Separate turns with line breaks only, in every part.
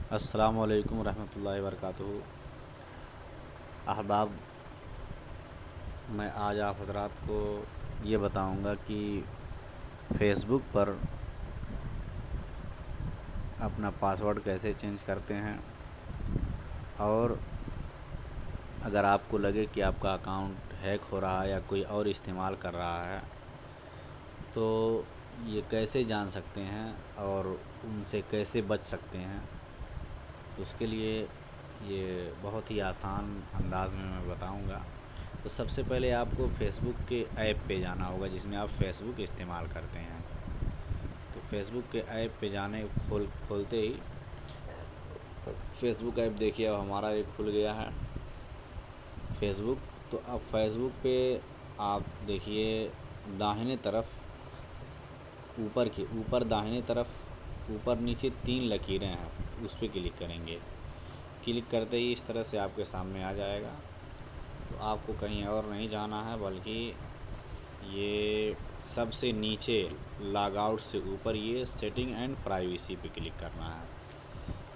अस्सलामु अलैकुम रहमतुल्लाहि वबरकातुहू। अहबाब, मैं आज आप हज़रात को ये बताऊंगा कि फ़ेसबुक पर अपना पासवर्ड कैसे चेंज करते हैं। और अगर आपको लगे कि आपका अकाउंट हैक हो रहा है या कोई और इस्तेमाल कर रहा है तो ये कैसे जान सकते हैं और उनसे कैसे बच सकते हैं। उसके लिए ये बहुत ही आसान अंदाज़ में मैं बताऊंगा। तो सबसे पहले आपको फ़ेसबुक के ऐप पे जाना होगा जिसमें आप फ़ेसबुक इस्तेमाल करते हैं। तो फ़ेसबुक के ऐप पे जाने खोलते ही फ़ेसबुक ऐप देखिए अब हमारा ये खुल गया है फ़ेसबुक। तो अब फ़ेसबुक पे आप देखिए दाहिने तरफ ऊपर दाहिने तरफ ऊपर नीचे 3 लकीरें हैं, उस पर क्लिक करेंगे। क्लिक करते ही इस तरह से आपके सामने आ जाएगा। तो आपको कहीं और नहीं जाना है बल्कि ये सबसे नीचे लॉग आउट से ऊपर ये सेटिंग एंड प्राइवेसी पे क्लिक करना है।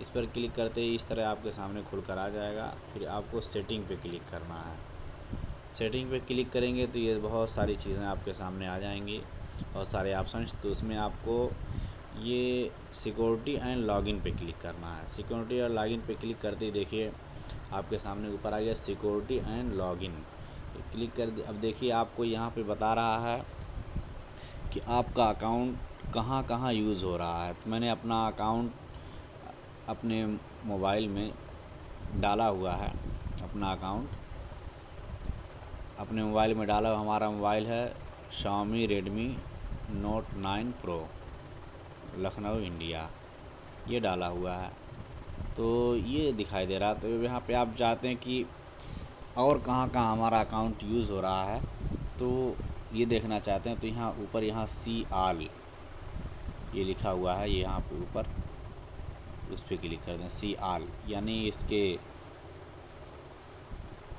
इस पर क्लिक करते ही इस तरह आपके सामने खुल कर आ जाएगा। फिर आपको सेटिंग पे क्लिक करना है। सेटिंग पे क्लिक करेंगे तो ये बहुत सारी चीज़ें आपके सामने आ जाएंगी, बहुत सारे ऑप्शंस। तो उसमें आपको ये सिक्योरिटी एंड लॉगिन पे क्लिक करना है। सिक्योरिटी और लॉगिन पे क्लिक करते ही देखिए आपके सामने ऊपर आ गया सिक्योरिटी एंड लॉगिन। क्लिक कर अब देखिए आपको यहाँ पे बता रहा है कि आपका अकाउंट कहाँ कहाँ यूज़ हो रहा है। तो मैंने अपना अकाउंट अपने मोबाइल में डाला हुआ है। अपना अकाउंट अपने मोबाइल में डाला। हमारा मोबाइल है Xiaomi Redmi Note 9 Pro, Lucknow India, ये डाला हुआ है। तो ये दिखाई दे रहा। तो यहाँ पे आप चाहते हैं कि और कहाँ कहाँ हमारा अकाउंट यूज़ हो रहा है तो ये देखना चाहते हैं। तो यहाँ ऊपर यहाँ सी आल ये लिखा हुआ है, ये यहाँ पे ऊपर उस पर क्लिक कर दें। सी आल यानी इसके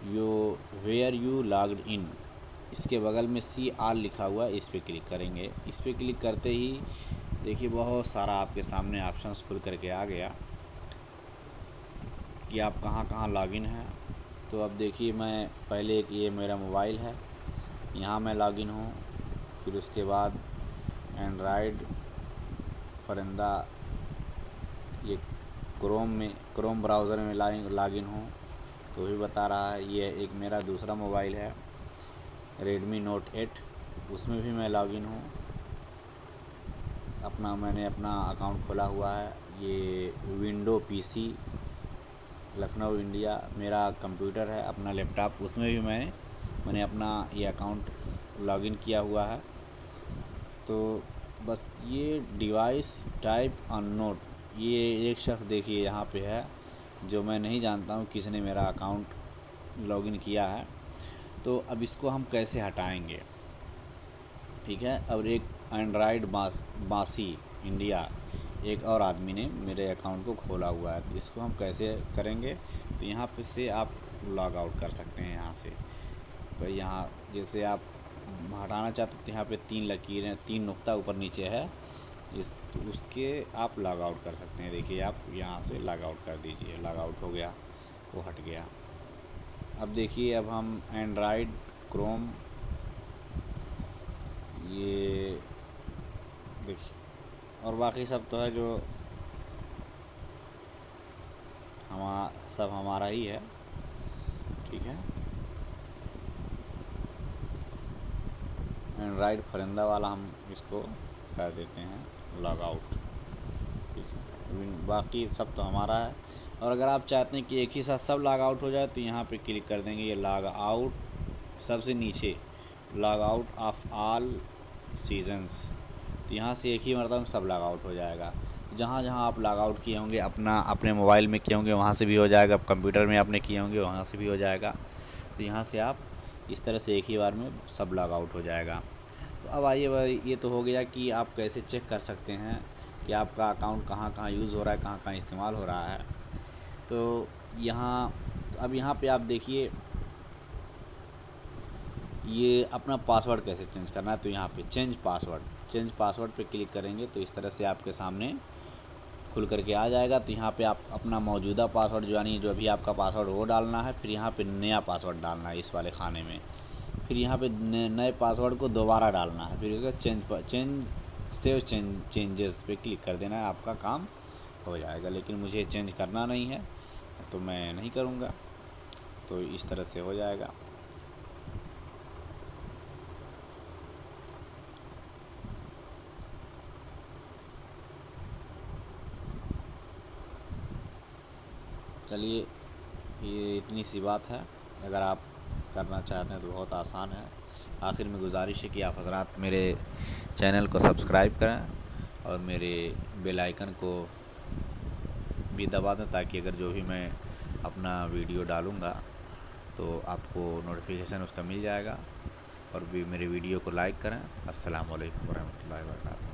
वेयर यू लॉग्ड इन, इसके बगल में सी आल लिखा हुआ है, इस पर क्लिक करेंगे। इस पर क्लिक करते ही देखिए बहुत सारा आपके सामने ऑप्शंस खुल करके आ गया कि आप कहाँ कहाँ लॉगिन हैं। तो अब देखिए मैं पहले एक ये मेरा मोबाइल है, यहाँ मैं लॉगिन हूँ। फिर उसके बाद एंड्रॉयड फरिंदा, ये क्रोम ब्राउज़र में लॉगिन हूँ तो भी बता रहा है। ये एक मेरा दूसरा मोबाइल है Redmi Note 8, उसमें भी मैं लॉगिन हूँ। मैंने अपना अकाउंट खोला हुआ है। ये विंडो पीसी लखनऊ इंडिया मेरा कंप्यूटर है, अपना लैपटॉप, उसमें भी मैंने अपना ये अकाउंट लॉगिन किया हुआ है। तो बस ये डिवाइस टाइप अननोन, ये एक शख्स देखिए यहाँ पे है जो मैं नहीं जानता हूँ किसने मेरा अकाउंट लॉगिन किया है। तो अब इसको हम कैसे हटाएंगे, ठीक है। अब एक एंड्रॉयड बासी इंडिया एक और आदमी ने मेरे अकाउंट को खोला हुआ है, तो इसको हम कैसे करेंगे। तो यहाँ पे से आप लॉग आउट कर सकते हैं। यहाँ से भाई यहाँ जैसे आप हटाना चाहते हैं तो यहाँ पे 3 लकीरें 3 नुक्ता ऊपर नीचे है, उसके आप लॉग आउट कर सकते हैं। देखिए आप यहाँ से लॉग आउट कर दीजिए, लॉग आउट हो गया, वो हट गया। अब देखिए अब हम एंड्रॉयड क्रोम, ये देखिए और बाकी सब तो है जो सब हमारा ही है, ठीक है। एंड्रॉयड फरिंदा वाला हम इसको कर देते हैं लॉग आउट, ठीक है। बाकी सब तो हमारा है। और अगर आप चाहते हैं कि एक ही साथ सब लॉग आउट हो जाए तो यहाँ पे क्लिक कर देंगे। ये लॉग आउट सबसे नीचे, log out of all seasons, तो यहाँ से एक ही मरतबा में सब लॉग आउट हो जाएगा। जहाँ जहाँ आप लॉग आउट किए होंगे अपने मोबाइल में किए होंगे वहाँ से भी हो जाएगा, कंप्यूटर में आपने किए होंगे वहाँ से भी हो जाएगा। तो यहाँ से आप इस तरह से एक ही बार में सब लॉग आउट हो जाएगा। तो अब आइए भाई, ये तो हो गया कि आप कैसे चेक कर सकते हैं कि आपका अकाउंट कहाँ कहाँ यूज़ हो रहा है, कहाँ कहाँ इस्तेमाल हो रहा है। तो अब यहाँ पे आप देखिए ये अपना पासवर्ड कैसे चेंज करना है। तो यहाँ पे चेंज पासवर्ड पे क्लिक करेंगे तो इस तरह से आपके सामने खुल करके आ जाएगा। तो यहाँ पे आप अपना मौजूदा पासवर्ड यानी जो अभी आपका पासवर्ड वो डालना है, फिर यहाँ पे नया पासवर्ड डालना है इस वाले खाने में। फिर यहाँ पे नए पासवर्ड को दोबारा डालना है, फिर उसका चेंजेस पे क्लिक कर देना है, आपका काम हो जाएगा। लेकिन मुझे चेंज करना नहीं है तो मैं नहीं करूँगा। तो इस तरह से हो जाएगा। चलिए, ये इतनी सी बात है। अगर आप करना चाहते हैं तो बहुत आसान है। आखिर में गुजारिश है कि आप हज़रात मेरे चैनल को सब्सक्राइब करें और मेरे बेल आइकन को भी दबा दें, ताकि अगर जो भी मैं अपना वीडियो डालूँगा तो आपको नोटिफिकेशन उसका मिल जाएगा। और भी मेरे वीडियो को लाइक करें। अस्सलाम वालेकुम रहमतुल्लाहि व बरकातहू।